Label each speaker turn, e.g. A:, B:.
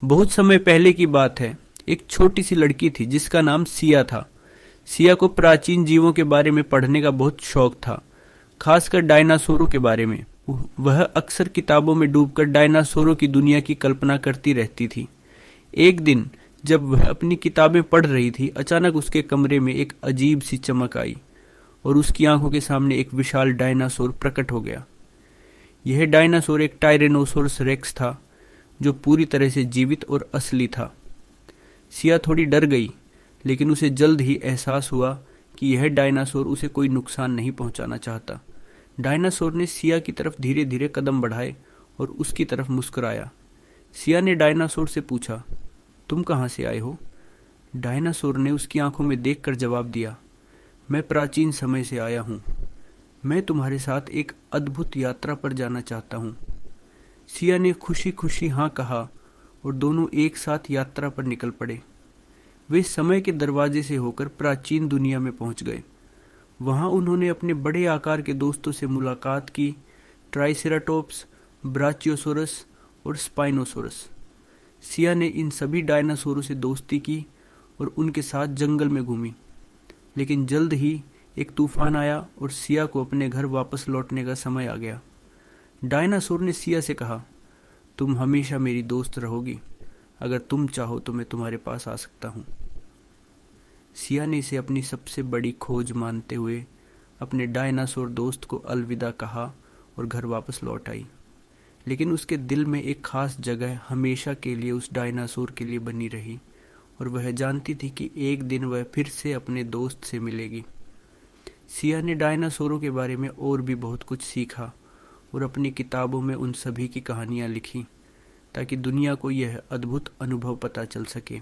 A: बहुत समय पहले की बात है। एक छोटी सी लड़की थी जिसका नाम सिया था। सिया को प्राचीन जीवों के बारे में पढ़ने का बहुत शौक था, खासकर डायनासोरों के बारे में। वह अक्सर किताबों में डूबकर डायनासोरों की दुनिया की कल्पना करती रहती थी। एक दिन जब वह अपनी किताबें पढ़ रही थी, अचानक उसके कमरे में एक अजीब सी चमक आई और उसकी आंखों के सामने एक विशाल डायनासोर प्रकट हो गया। यह डायनासोर एक टायरेनोसोरस रेक्स था, जो पूरी तरह से जीवित और असली था। सिया थोड़ी डर गई, लेकिन उसे जल्द ही एहसास हुआ कि यह डायनासोर उसे कोई नुकसान नहीं पहुंचाना चाहता। डायनासोर ने सिया की तरफ धीरे धीरे कदम बढ़ाए और उसकी तरफ मुस्कुराया। सिया ने डायनासोर से पूछा, तुम कहाँ से आए हो? डायनासोर ने उसकी आंखों में देखकर जवाब दिया, मैं प्राचीन समय से आया हूँ। मैं तुम्हारे साथ एक अद्भुत यात्रा पर जाना चाहता हूँ। सिया ने खुशी खुशी हाँ कहा और दोनों एक साथ यात्रा पर निकल पड़े। वे समय के दरवाजे से होकर प्राचीन दुनिया में पहुंच गए। वहां उन्होंने अपने बड़े आकार के दोस्तों से मुलाकात की, ट्राइसेराटोप्स, ब्राचियोसोरस और स्पाइनोसोरस। सिया ने इन सभी डायनासोरों से दोस्ती की और उनके साथ जंगल में घूमी। लेकिन जल्द ही एक तूफान आया और सिया को अपने घर वापस लौटने का समय आ गया। डायनासोर ने सिया से कहा, तुम हमेशा मेरी दोस्त रहोगी। अगर तुम चाहो तो मैं तुम्हारे पास आ सकता हूँ। सिया ने इसे अपनी सबसे बड़ी खोज मानते हुए अपने डायनासोर दोस्त को अलविदा कहा और घर वापस लौट आई। लेकिन उसके दिल में एक खास जगह हमेशा के लिए उस डायनासोर के लिए बनी रही और वह जानती थी कि एक दिन वह फिर से अपने दोस्त से मिलेगी। सिया ने डायनासोरों के बारे में और भी बहुत कुछ सीखा और अपनी किताबों में उन सभी की कहानियाँ लिखी, ताकि दुनिया को यह अद्भुत अनुभव पता चल सके।